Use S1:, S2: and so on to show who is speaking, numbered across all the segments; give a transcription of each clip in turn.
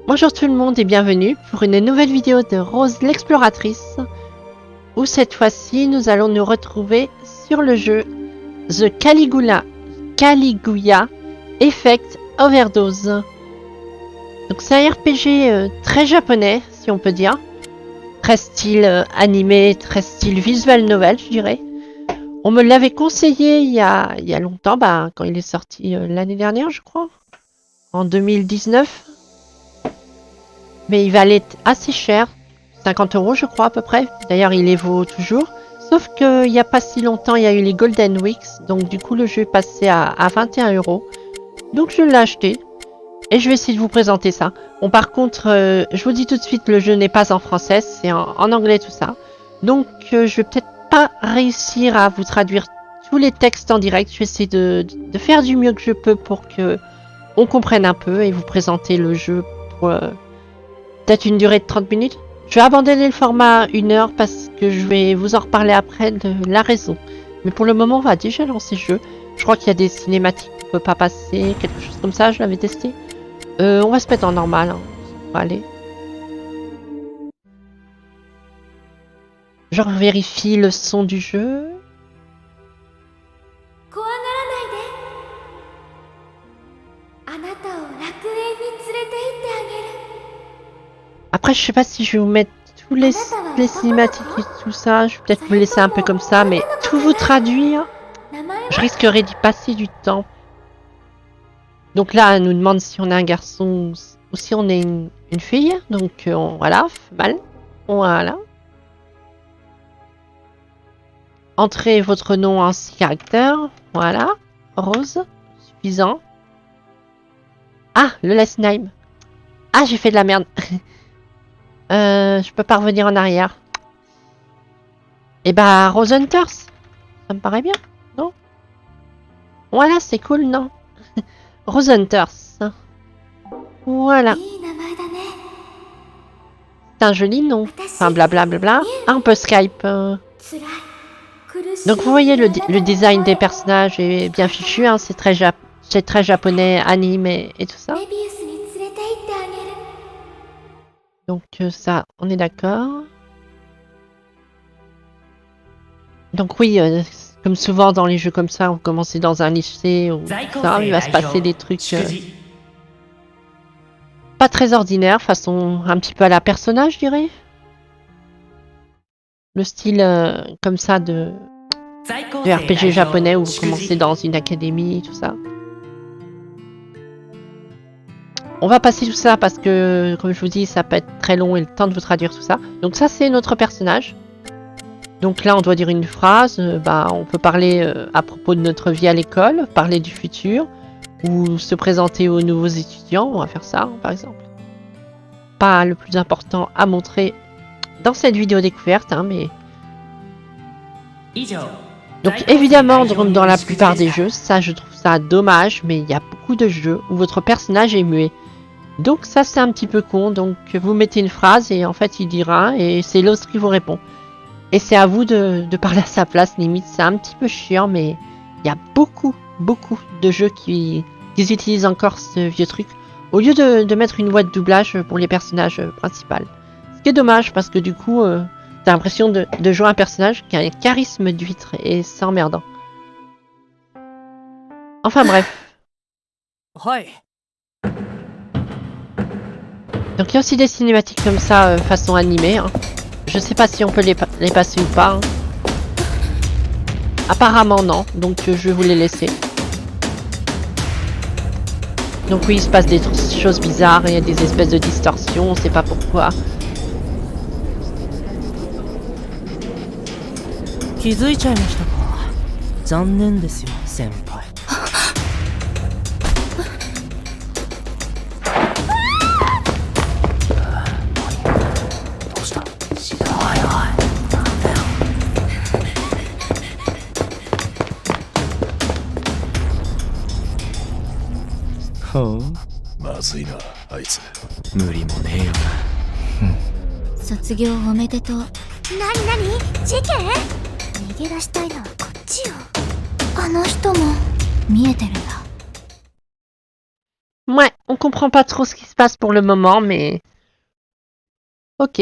S1: Bonjour tout le monde et bienvenue pour une nouvelle vidéo de Rose l'exploratrice, où cette fois-ci nous allons nous retrouver sur le jeu The Caligula Effect Overdose. Donc c'est un RPG très japonais, si on peut dire, très style animé, très style visual novel, je dirais. On me l'avait conseillé il y a longtemps, quand il est sorti l'année dernière, je crois, en 2019. Mais il valait assez cher, 50 € je crois à peu près. D'ailleurs il les vaut toujours. Sauf qu'il n'y a pas si longtemps il y a eu les Golden Weeks. Donc du coup le jeu est passé à 21 €. Donc je l'ai acheté. Et je vais essayer de vous présenter ça. Bon par contre je vous dis tout de suite, le jeu n'est pas en français. C'est en anglais tout ça. Donc je vais peut-être pas réussir à vous traduire tous les textes en direct. Je vais essayer de faire du mieux que je peux pour que on comprenne un peu et vous présenter le jeu pour... peut-être une durée de 30 minutes. Je vais abandonner le format 1 heure parce que je vais vous en reparler après de la raison. Mais pour le moment, on va déjà lancer le jeu. Je crois qu'il y a des cinématiques qu'on peut pas passer, quelque chose comme ça, je l'avais testé. On va se mettre en normal. Hein. On va aller. Je vérifie le son du jeu. Après, je sais pas si je vais vous mettre tous les cinématiques et tout ça. Je vais peut-être vous laisser un peu comme ça, mais tout vous traduire, je risquerais d'y passer du temps. Donc là, elle nous demande si on est un garçon ou si on est une fille. Donc voilà, mal. Voilà. Entrez votre nom en 6 caractères. Voilà. Rose. Suffisant. Ah, le last name. Ah, j'ai fait de la merde. Je peux pas revenir en arrière. Et bah, Rose Hunters. Ça me paraît bien, non? Voilà, c'est cool, non? Rose Hunters. Voilà. C'est un joli nom. Enfin, blablabla. Ah, on peut Skype. Donc, vous voyez, le design des personnages est bien fichu. Hein, c'est très japonais, anime et tout ça. Donc, ça, on est d'accord. Donc, oui, comme souvent dans les jeux comme ça, vous commencez dans un lycée ou ça, il va se passer des trucs pas très ordinaires, façon un petit peu à la Persona, je dirais. Le style comme ça de RPG japonais où vous commencez dans une académie et tout ça. On va passer tout ça parce que, comme je vous dis, ça peut être très long et le temps de vous traduire tout ça. Donc ça, c'est notre personnage. Donc là, on doit dire une phrase. On peut parler à propos de notre vie à l'école, parler du futur, ou se présenter aux nouveaux étudiants. On va faire ça, par exemple. Pas le plus important à montrer dans cette vidéo découverte, hein, mais... Donc évidemment, dans la plupart des jeux, ça je trouve ça dommage, mais il y a beaucoup de jeux où votre personnage est muet. Donc ça c'est un petit peu con, donc vous mettez une phrase et en fait il dit rien et c'est l'autre qui vous répond. Et c'est à vous de parler à sa place, limite c'est un petit peu chiant, mais il y a beaucoup de jeux qui utilisent encore ce vieux truc, au lieu de mettre une voix de doublage pour les personnages principaux. Ce qui est dommage parce que du coup... t'as l'impression de jouer un personnage qui a un charisme d'huître et c'est emmerdant. Enfin bref. Donc il y a aussi des cinématiques comme ça façon animée. Hein. Je sais pas si on peut les passer ou pas. Hein. Apparemment non, donc je vais vous les laisser. Donc oui, il se passe des choses bizarres, il y a des espèces de distorsions, on sait pas pourquoi.
S2: 気づいちゃいましたか。残念ですよ、先輩。どうした？おいおい、なんだよ。ほう。
S3: まずいな、あいつ。
S2: 無理もねえよな。
S4: 卒業おめでとう。なに事件？逃げ出したいのはこっちよ。あの人も見えてるんだ。
S1: Ouais, On comprend pas trop ce qui se passe pour le moment, mais... Ok.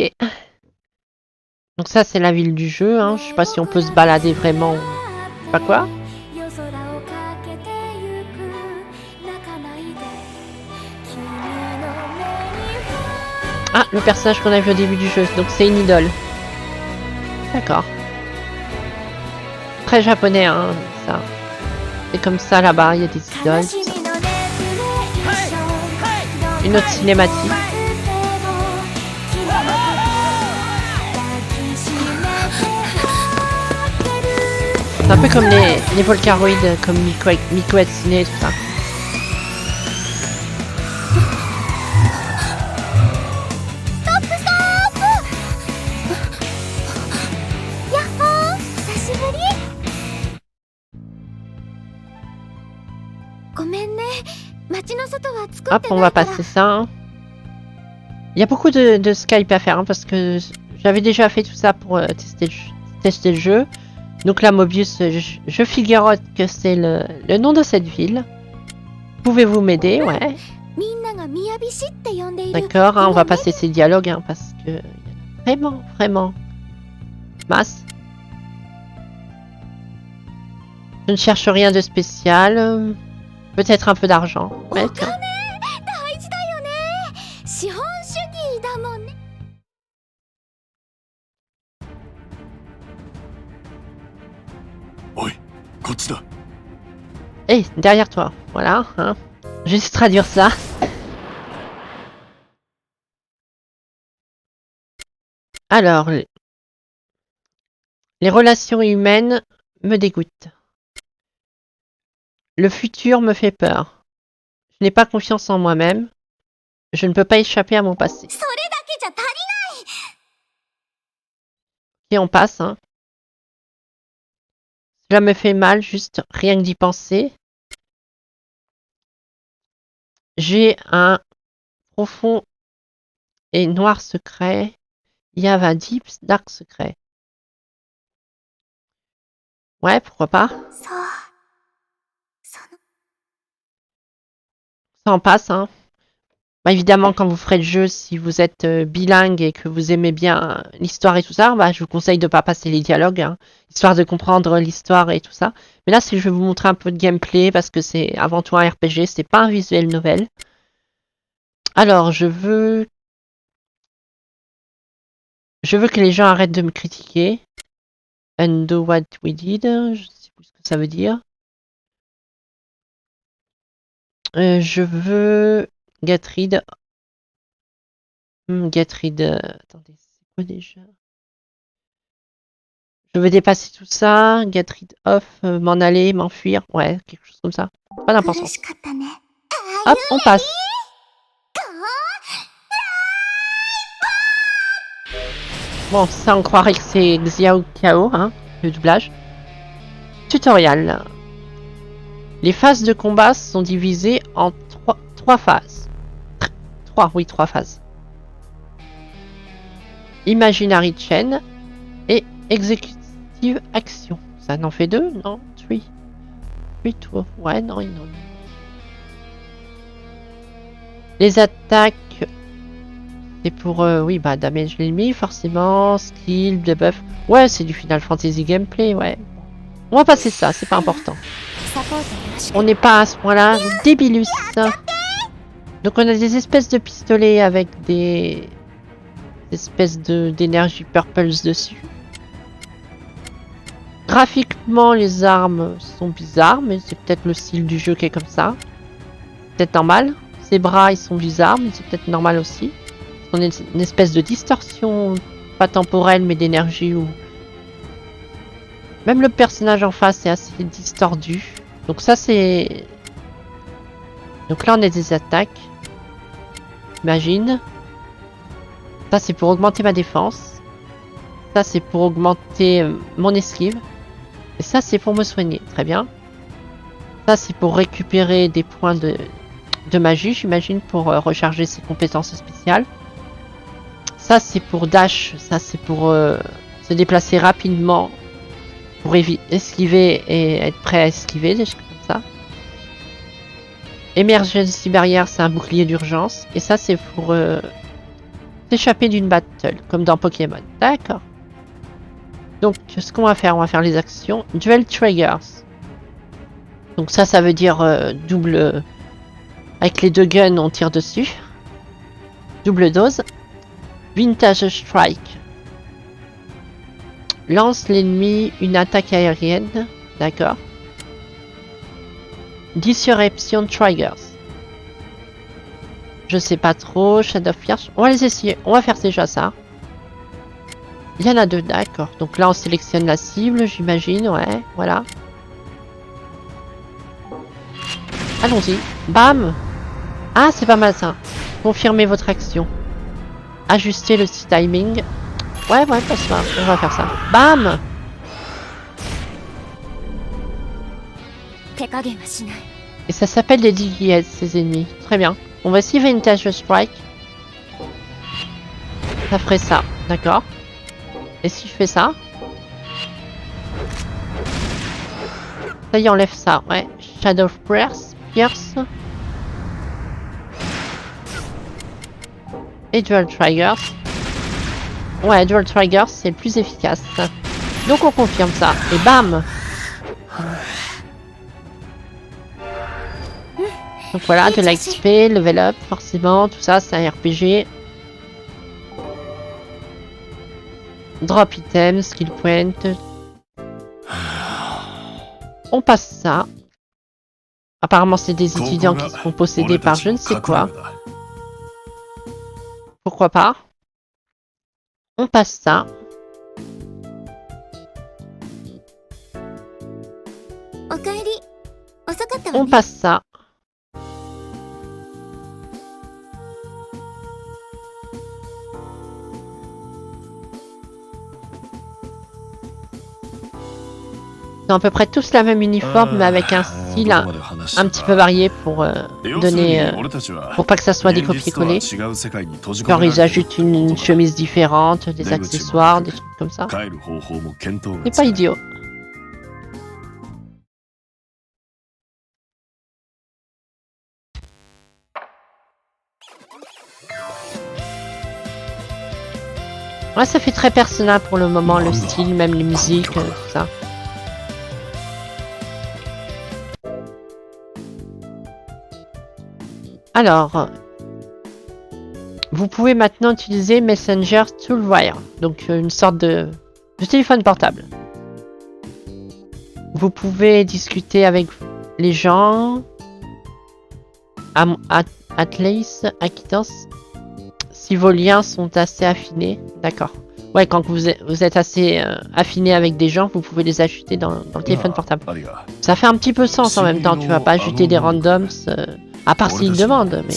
S1: Donc ça, c'est la ville du jeu. Hein. Je sais pas si on peut se balader vraiment. Je sais pas quoi. Ah, le personnage qu'on a vu au début du jeu. Donc c'est une idole. D'accord. Très japonais, hein, ça. C'est comme ça là-bas, il y a des idoles. Une autre cinématique. C'est un peu comme les Volcaroids, comme Miku Hatsune et tout ça. Hop, on va passer ça. Hein. Il y a beaucoup de Skype à faire hein, parce que j'avais déjà fait tout ça pour tester le jeu. Donc là, Mobius, je figureote que c'est le nom de cette ville. Pouvez-vous m'aider? Ouais. D'accord, hein, on va passer ces dialogues hein, parce que vraiment masse. Je ne cherche rien de spécial. Peut-être un peu d'argent. Ouais, tiens.
S3: Oi, こっちだ。
S1: Hey, derrière toi. Voilà. Hein. Juste traduire ça. Alors, les relations humaines me dégoûtent. Le futur me fait peur. Je n'ai pas confiance en moi-même. Je ne peux pas échapper à mon passé. Et on passe, hein. Cela me fait mal, juste rien que d'y penser. J'ai un profond et noir secret. Il y a un deep dark secret. Ouais, pourquoi pas. Ça en passe, hein. Bah, évidemment, quand vous ferez le jeu, si vous êtes bilingue et que vous aimez bien l'histoire et tout ça, bah, je vous conseille de ne pas passer les dialogues, hein, histoire de comprendre l'histoire et tout ça. Mais là, je vais vous montrer un peu de gameplay parce que c'est avant tout un RPG, c'est pas un visuel novel. Alors, je veux que les gens arrêtent de me critiquer. Undo what we did, je sais plus ce que ça veut dire. Je veux get rid. Get rid. Attendez, c'est quoi déjà? Je veux dépasser tout ça, get rid of, m'en aller, m'enfuir. Ouais, quelque chose comme ça. Pas d'importance. Hop, on passe. Bon, ça on croirait que c'est Xiao Kiao, hein, le doublage. Tutoriel. Les phases de combat sont divisées en trois phases. Trois phases. Imaginary Chain et Executive Action. Ça en fait deux? Non, 3. 3 ouais, non. Les attaques, c'est pour, oui, bah, damage l'ennemi, forcément, skill, debuff. Ouais, c'est du Final Fantasy gameplay, ouais. On va passer ça, c'est pas important. On n'est pas à ce point-là débilus. Donc on a des espèces de pistolets avec des espèces d'énergie purples dessus. Graphiquement, les armes sont bizarres, mais c'est peut-être le style du jeu qui est comme ça. Peut-être normal. Ses bras, ils sont bizarres, mais c'est peut-être normal aussi. On a une espèce de distorsion, pas temporelle, mais d'énergie. Ou même le personnage en face est assez distordu. Donc ça, c'est... Donc là, on a des attaques. Imagine. Ça, c'est pour augmenter ma défense. Ça, c'est pour augmenter mon esquive. Et ça, c'est pour me soigner. Très bien. Ça, c'est pour récupérer des points de magie, j'imagine, pour recharger ses compétences spéciales. Ça, c'est pour dash. Ça, c'est pour se déplacer rapidement. Pour esquiver et être prêt à esquiver, des choses comme ça. Emergency Barrier, c'est un bouclier d'urgence. Et ça, c'est pour s'échapper d'une battle, comme dans Pokémon. D'accord. Donc, ce qu'on va faire les actions. Dual Triggers. Donc ça veut dire double... avec les deux guns, on tire dessus. Double dose. Vintage Strike. Lance l'ennemi une attaque aérienne. D'accord. Disruption Triggers. Je sais pas trop. Shadow Fierce. On va les essayer. On va faire déjà ça. Il y en a deux, d'accord. Donc là, on sélectionne la cible, j'imagine. Ouais, voilà. Allons-y. Bam! Ah, c'est pas mal ça. Confirmez votre action. Ajustez le timing. Ouais, passe pas. On va faire ça. Bam! Et ça s'appelle des DGS, ces ennemis. Très bien. On va essayer Vintage Strike. Ça ferait ça. D'accord. Et si je fais ça? Ça y est, enlève ça. Ouais. Shadow Pierce. Et Dual Triggers. Ouais, Dual Triggers, c'est le plus efficace. Donc on confirme ça. Et bam! Donc voilà, de l'XP, level up, forcément, tout ça, c'est un RPG. Drop item, skill point. On passe ça. Apparemment, c'est des étudiants qui seront possédés par je ne sais quoi. Pourquoi pas? On passe ça. On passe ça. Ils ont à peu près tous la même uniforme, mais avec un style un petit peu varié pour donner... pour pas que ça soit des copier-coller. Genre ils ajoutent une chemise différente, des accessoires, des trucs comme ça. C'est pas idiot. Ouais, ça fait très personnel pour le moment, le style, même les musiques, tout ça. Alors, vous pouvez maintenant utiliser Messenger Toolwire, donc une sorte de téléphone portable. Vous pouvez discuter avec les gens, acquaintance, si vos liens sont assez affinés, d'accord. Ouais, quand vous êtes assez affiné avec des gens, vous pouvez les ajouter dans le téléphone portable. Ça fait un petit peu sens en même temps, tu vas pas ajouter des randoms, à part s'ils demandent, mais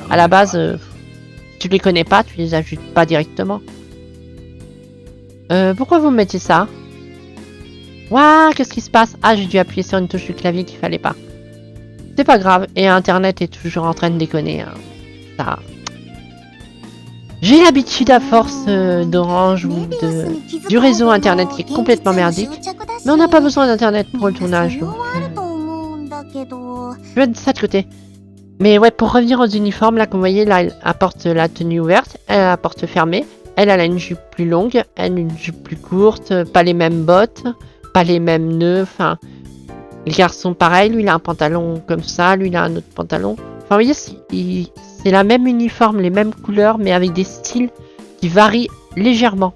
S1: à la base, tu les connais pas, tu les ajoutes pas directement. Pourquoi vous mettez ça? Waouh, qu'est-ce qui se passe? Ah, j'ai dû appuyer sur une touche du clavier qu'il fallait pas. C'est pas grave, et Internet est toujours en train de déconner. Hein. Ça... J'ai l'habitude à force d'Orange ou du réseau Internet qui est complètement merdique. Mais on n'a pas besoin d'Internet pour le tournage. Donc, je vais mettre ça de côté. Mais ouais, pour revenir aux uniformes, là, comme vous voyez, là, elle apporte la tenue ouverte, elle a la porte fermée. Elle a une jupe plus longue, elle une jupe plus courte, pas les mêmes bottes, pas les mêmes nœuds, enfin... Les garçons, pareil, lui, il a un pantalon comme ça, lui, il a un autre pantalon. Enfin, vous voyez, c'est la même uniforme, les mêmes couleurs, mais avec des styles qui varient légèrement.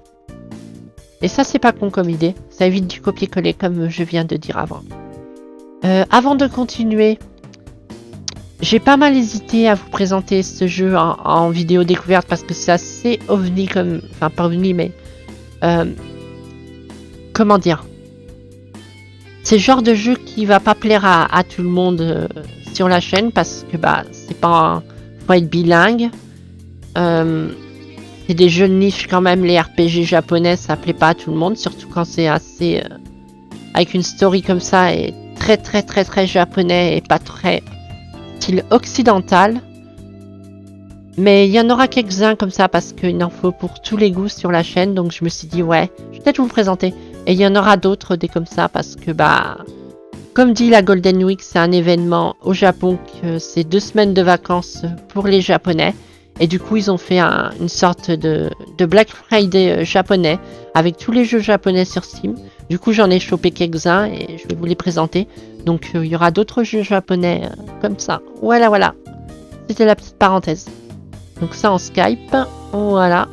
S1: Et ça, c'est pas con comme idée. Ça évite du copier-coller, comme je viens de dire avant. Avant de continuer, j'ai pas mal hésité à vous présenter ce jeu en vidéo découverte parce que c'est assez ovni comme... Enfin, pas ovni, mais... comment dire? C'est le genre de jeu qui va pas plaire à tout le monde sur la chaîne parce que bah c'est pas... Faut être bilingue. C'est des jeux de niche quand même, les RPG japonais, ça plaît pas à tout le monde, surtout quand c'est assez... avec une story comme ça et très japonais et pas très style occidental. Mais il y en aura quelques-uns comme ça parce qu'il en faut pour tous les goûts sur la chaîne, donc je me suis dit ouais, je vais peut-être vous présenter. Et il y en aura d'autres des comme ça parce que bah Comme dit la Golden Week, c'est un événement au Japon, que c'est 2 semaines de vacances pour les Japonais. Et du coup, ils ont fait une sorte de Black Friday japonais avec tous les jeux japonais sur Steam. Du coup, j'en ai chopé quelques-uns et je vais vous les présenter. Donc, il y aura d'autres jeux japonais comme ça. Voilà, voilà. C'était la petite parenthèse. Donc ça en Skype. Voilà.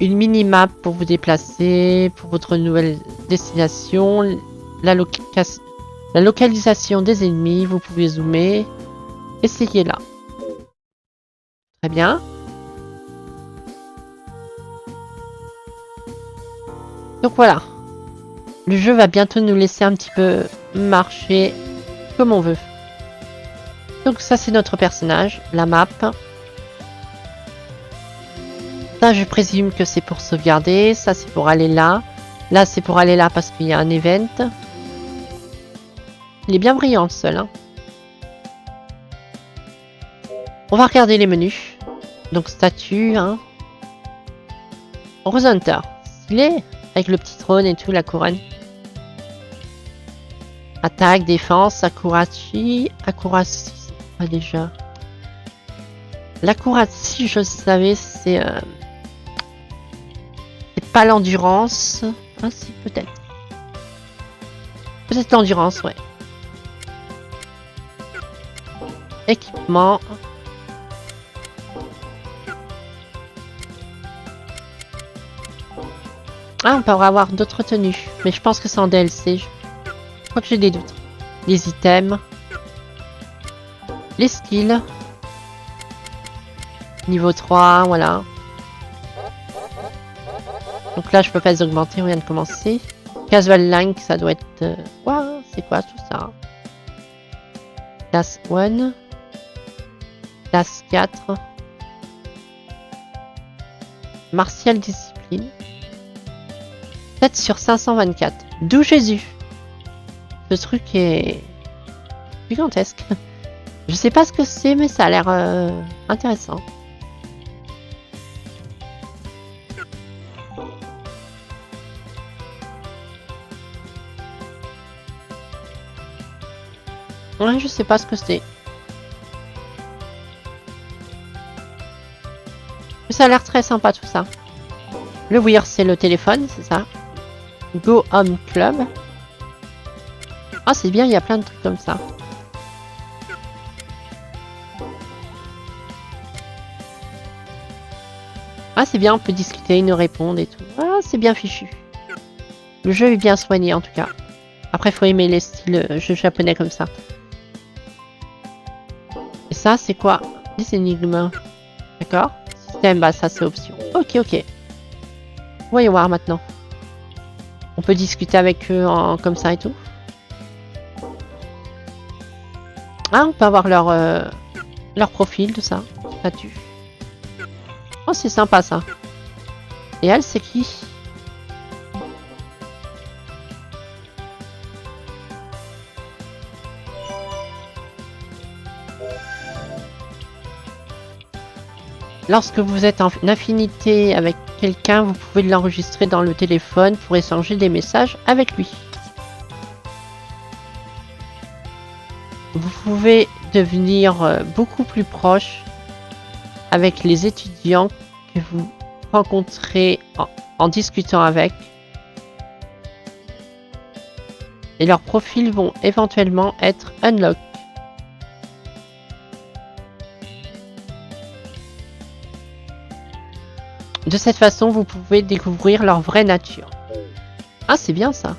S1: Une mini-map pour vous déplacer, pour votre nouvelle destination, la localisation des ennemis, vous pouvez zoomer. Essayez là. Très bien. Donc voilà. Le jeu va bientôt nous laisser un petit peu marcher comme on veut. Donc ça c'est notre personnage, la map. Ça, je présume que c'est pour sauvegarder. Ça, c'est pour aller là. Là, c'est pour aller là parce qu'il y a un event. Il est bien brillant, le seul. Hein. On va regarder les menus. Donc, statut. Hein. Rose Hunter. Stylé. Avec le petit trône et tout, la couronne. Attaque, défense, Akurachi. Akurachi, c'est quoi déjà? L'Akurachi, je savais, c'est... pas l'endurance. Ah si, peut-être. Peut-être l'endurance, ouais. Équipement. Ah, on peut avoir d'autres tenues. Mais je pense que c'est en DLC. Je crois que j'ai des doutes. Les items. Les skills. Niveau 3, voilà. Donc là, je peux pas les augmenter, on vient de commencer. Casual Link, ça doit être... Wow, c'est quoi tout ça? Classe 1. Classe 4. Martial Discipline. 7 sur 524. D'où Jésus. Ce truc est... gigantesque. Je sais pas ce que c'est, mais ça a l'air intéressant. Ouais, je sais pas ce que c'est. Mais ça a l'air très sympa tout ça. Le Weir, c'est le téléphone, c'est ça. Go Home Club. Ah, c'est bien, il y a plein de trucs comme ça. Ah, c'est bien, on peut discuter, ils nous répondent et tout. Ah, c'est bien fichu. Le jeu est bien soigné en tout cas. Après, il faut aimer les styles jeux japonais comme ça. Et ça, c'est quoi? Des énigmes. D'accord. Système, bah ça c'est option. Ok, ok. Voyons voir maintenant. On peut discuter avec eux comme ça et tout. Ah, on peut avoir leur profil, tout ça. Statut. Oh, c'est sympa ça. Et elle, c'est qui? Lorsque vous êtes en affinité avec quelqu'un, vous pouvez l'enregistrer dans le téléphone pour échanger des messages avec lui. Vous pouvez devenir beaucoup plus proche avec les étudiants que vous rencontrez en discutant avec. Et leurs profils vont éventuellement être unlock. De cette façon, vous pouvez découvrir leur vraie nature. Ah, c'est bien ça.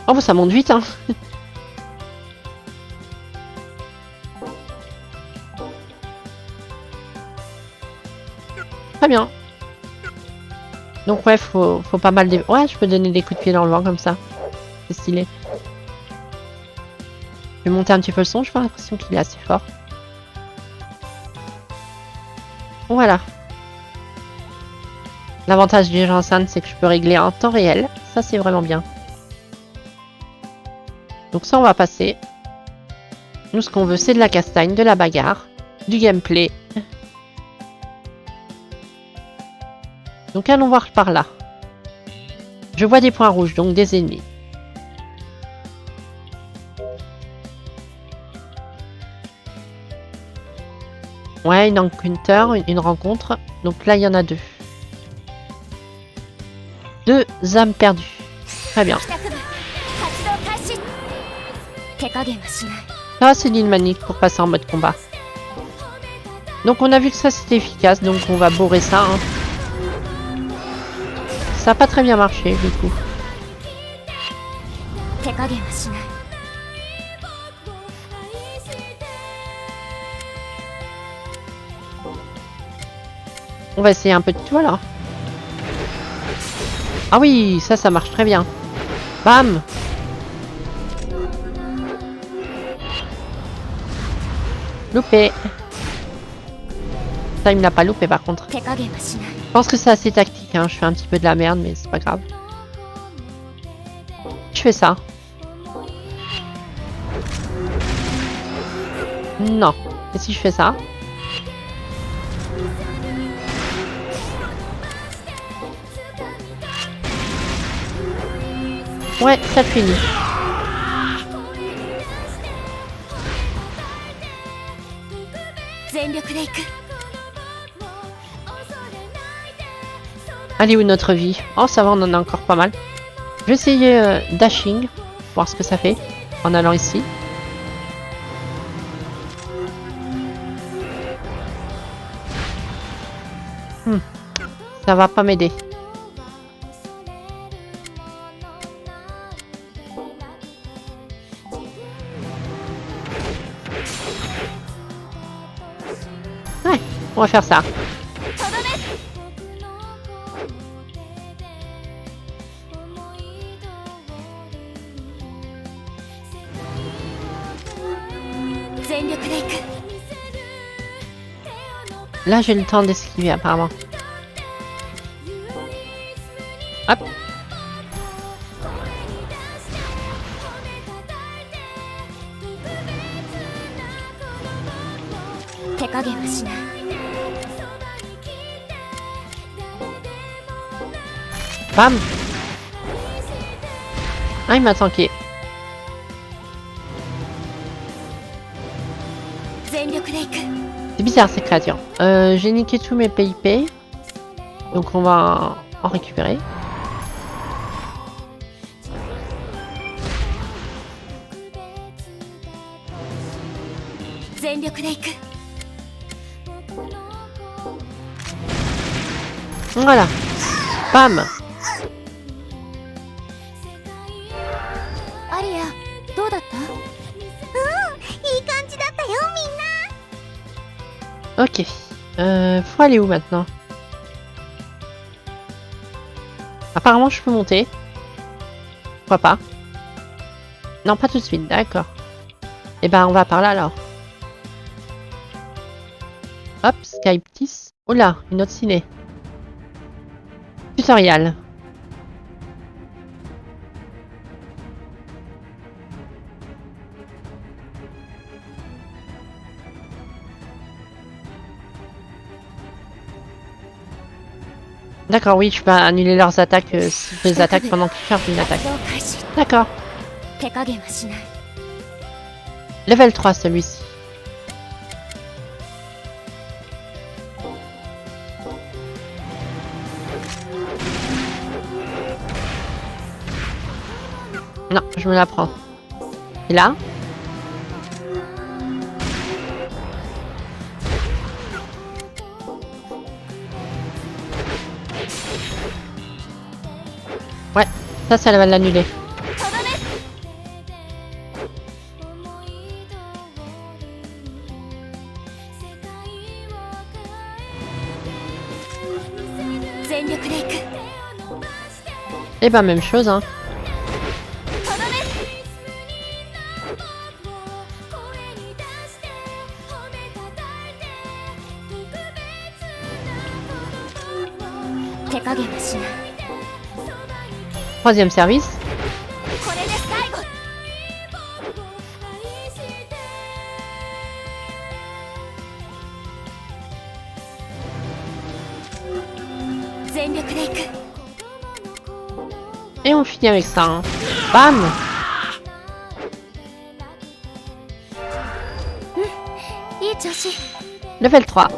S1: Oh, bah, ça monte vite, hein. Très bien. Donc ouais, faut pas mal de... Ouais, je peux donner des coups de pied dans le vent comme ça. C'est stylé. Je vais monter un petit peu le son, j'ai pas l'impression qu'il est assez fort. Voilà. L'avantage du jeu enceinte, c'est que je peux régler en temps réel. Ça, c'est vraiment bien. Donc ça, on va passer. Nous, ce qu'on veut, c'est de la castagne, de la bagarre. du gameplay. Donc allons voir par là. Je vois des points rouges, donc des ennemis. Ouais, une encounter, une rencontre. Donc là, il y en a 2. 2 âmes perdues. Très bien.
S4: 帰宅部活動開始手加減はしない
S1: Ça, c'est l'île manique pour passer en mode combat. Donc on a vu que ça c'était efficace, donc on va bourrer ça. Hein. Ça n'a pas très bien marché du coup.
S4: 手加減はしない
S1: On va essayer un peu de tout alors. Ah oui, ça marche très bien. Bam! Loupé. Ça, il me l'a pas loupé par contre.
S4: 手加減はしない
S1: Je pense que c'est assez tactique, hein. Je fais un petit peu de la merde, mais c'est pas grave. Je fais ça. Non. Et si je fais ça? Ouais, ça finit. Allez, où notre vie? Oh, ça va, on en a encore pas mal. Je vais essayer dashing, voir ce que ça fait en allant ici. Ça va pas m'aider. Ouais, on va faire ça. Là, j'ai le temps d'esquiver apparemment. Hop. Bam. Ah, il m'a tanké. C'est bizarre ces créatures. J'ai niqué tous mes PIP. Donc on va en récupérer. Voilà. Bam.
S4: アリアどうだったいい感じだったよみんな
S1: Ok. Faut aller où maintenant? Apparemment, je peux monter. Pourquoi pas? Non, pas tout de suite. D'accord. Et ben, on va par là alors. Hop, Skype 10. Oh là, une autre ciné. Tutoriel. D'accord, oui, je peux annuler leurs attaques si je les attaque pendant qu'ils chargent une attaque.
S4: 活動開始
S1: D'accord.
S4: 手加減はしない
S1: Level 3 celui-ci. Non, je me la prends. Et là? Ouais, ça va l'annuler. Et ben même chose, hein. Troisième service.
S4: これで最後
S1: Bam.
S4: 力でいく。
S1: Et on finit avec ça. Hein. Bam!
S4: いい調子。
S1: Level 3.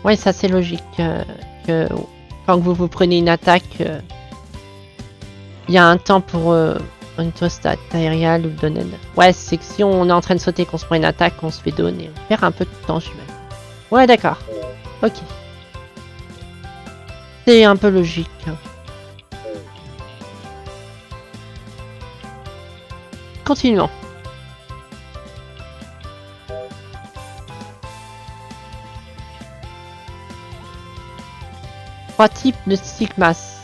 S1: Ouais, ça c'est logique. Que quand vous prenez une attaque, il y a un temps pour une tostate aériale ou donner. Ouais, c'est que si on est en train de sauter, qu'on se prend une attaque, on se fait donner. On perd un peu de temps, j'imagine. Ouais, d'accord. Ok. C'est un peu logique. Continuons. Trois types de stigmas.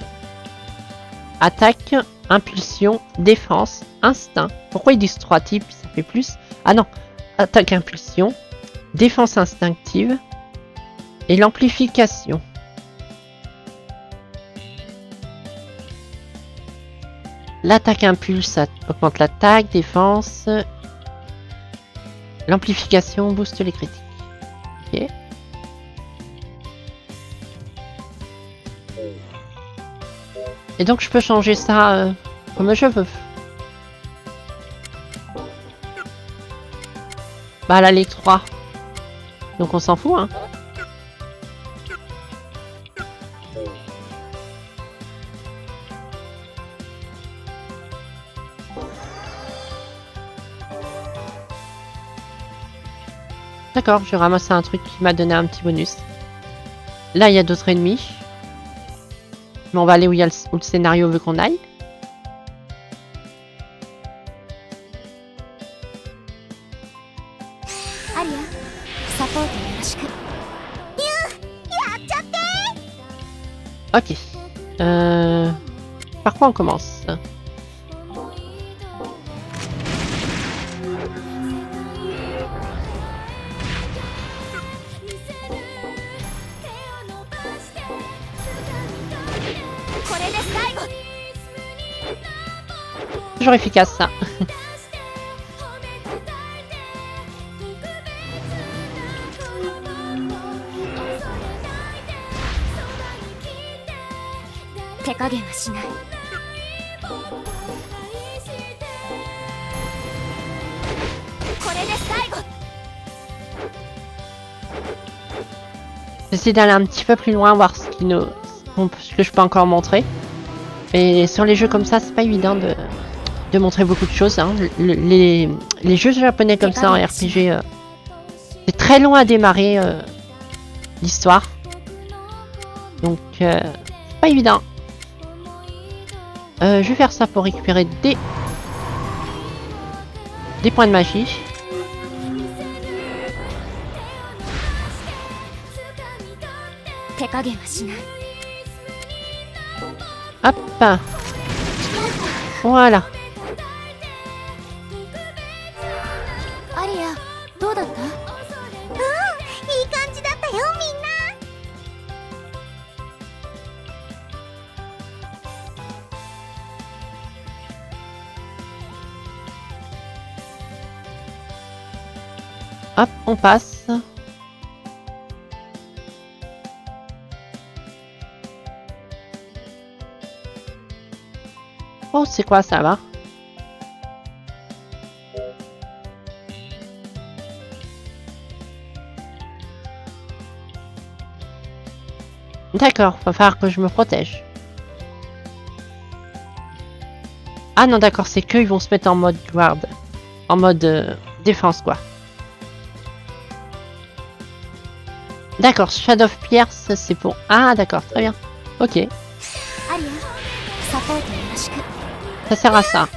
S1: Attaque, impulsion, défense, instinct. Pourquoi ils disent 3 types? Ça fait plus. Ah non. Attaque, impulsion, défense instinctive et l'amplification. L'attaque impulse, ça augmente l'attaque, défense. L'amplification booste les critiques. Ok. Et donc je peux changer ça comme je veux. Bah là les 3. Donc on s'en fout hein. D'accord, je ramasse un truc qui m'a donné un petit bonus. Là il y a d'autres ennemis. Mais on va aller où le scénario veut qu'on aille.
S4: Aria, support yoroshiku.
S1: Ok. Par quoi on commence? Toujours efficace ça. J'essaie d'aller un petit peu plus loin, voir ce que je peux encore montrer. Et sur les jeux comme ça, c'est pas évident de montrer beaucoup de choses. Hein. Les jeux japonais comme ça en RPG, c'est très long à démarrer l'histoire. Donc, c'est pas évident. Je vais faire ça pour récupérer des points de magie. Hop. Voilà.
S4: Aria, どうだった? いい感じだったよみんな.
S1: Hop, on passe. Oh, c'est quoi ça va? D'accord, va falloir que je me protège. Ah non, d'accord, c'est qu'eux, ils vont se mettre en mode guard. En mode défense, quoi. D'accord, Shadow of Pierce, c'est pour... Ah, d'accord, très bien. Ok. Ça sert à ça.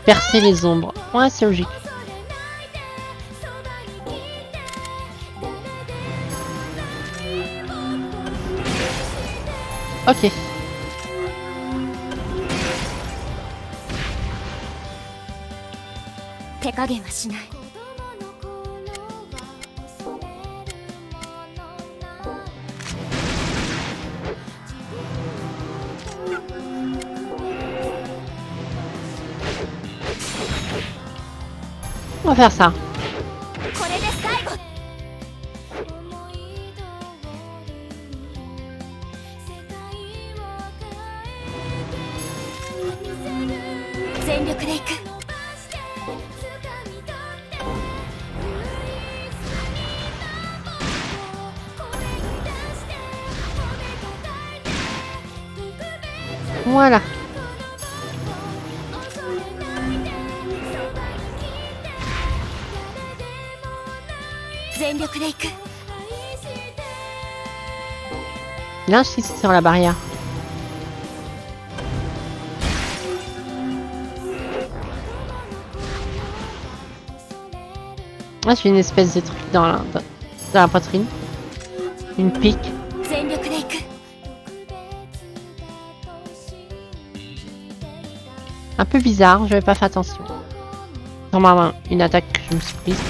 S1: Percer les ombres. Ouais, c'est logique. Ok. On va faire ça.
S4: これで最後。全力でいく。
S1: Voilà.
S4: 全力でいく。
S1: Là, je suis sur la barrière. Ah, j'ai une espèce de truc dans la poitrine. Une pique.
S4: 全力でいく。
S1: Un peu bizarre, j'avais pas fait attention. Normalement, une attaque que je me suis prise.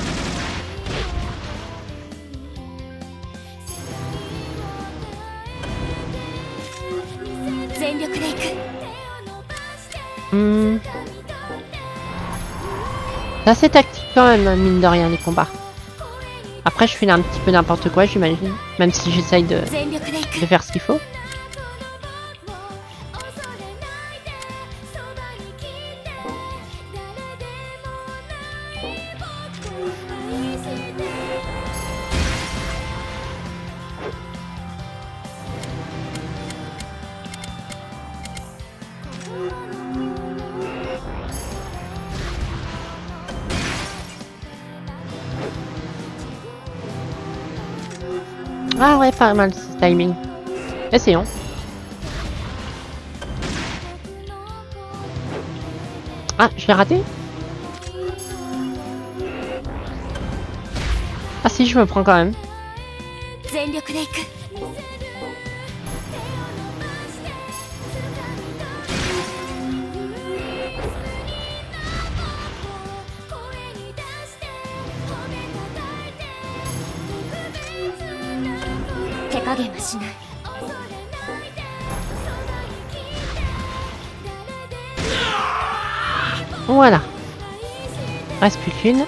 S1: C'est assez tactique quand même, mine de rien, les combats. Après, je fais un petit peu n'importe quoi, j'imagine. Même si j'essaye de faire ce qu'il faut. Ah ouais, pas mal ce timing. Essayons. Ah, je l'ai raté? Ah si, je me prends quand même. Voilà. Reste plus qu'une.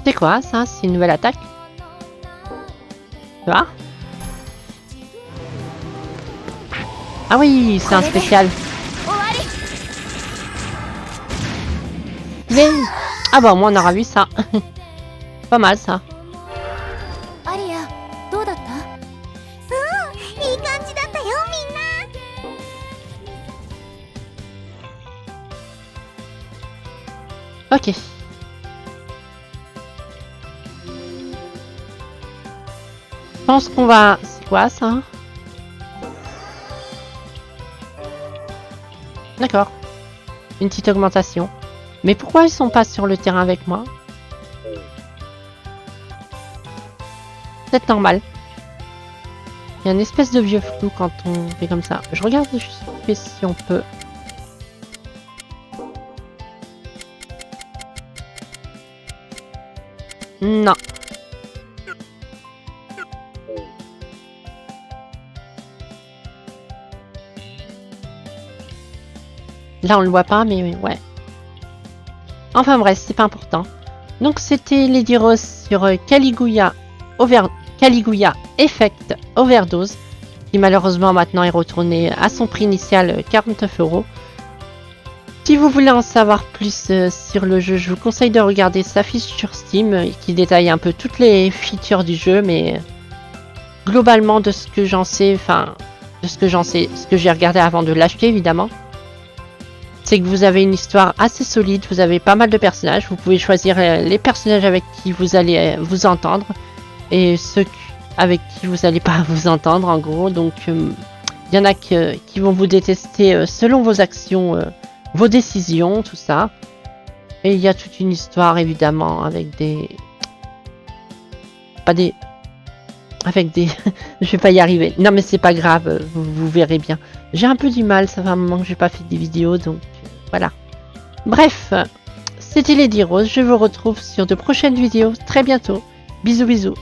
S1: C'est quoi ça? C'est une nouvelle attaque? Tu vois? Ah oui, c'est un spécial. Mais... Ah bah moi on aura vu ça. Pas mal ça. Ok. Je pense qu'on va... C'est quoi ça? D'accord. Une petite augmentation. Mais pourquoi ils sont pas sur le terrain avec moi? C'est normal. Il y a une espèce de vieux flou quand on fait comme ça. Je regarde juste si on peut... Non. Là, on le voit pas, mais ouais. Enfin bref, c'est pas important. Donc, c'était Lady Rose sur Caligula Effect Overdose, qui malheureusement maintenant est retourné à son prix initial 49 €. Si vous voulez en savoir plus sur le jeu, je vous conseille de regarder sa fiche sur Steam qui détaille un peu toutes les features du jeu, mais globalement de ce que j'en sais, enfin de ce que j'en sais, ce que j'ai regardé avant de l'acheter évidemment, c'est que vous avez une histoire assez solide, vous avez pas mal de personnages, vous pouvez choisir les personnages avec qui vous allez vous entendre et ceux avec qui vous allez pas vous entendre en gros, donc il y en a qui vont vous détester selon vos actions, vos décisions, tout ça. Et il y a toute une histoire évidemment avec des... Avec des... Je vais pas y arriver. Non mais c'est pas grave, vous verrez bien. J'ai un peu du mal, ça fait un moment que j'ai pas fait des vidéos, donc voilà. Bref, c'était Lady Rose, je vous retrouve sur de prochaines vidéos très bientôt. Bisous bisous.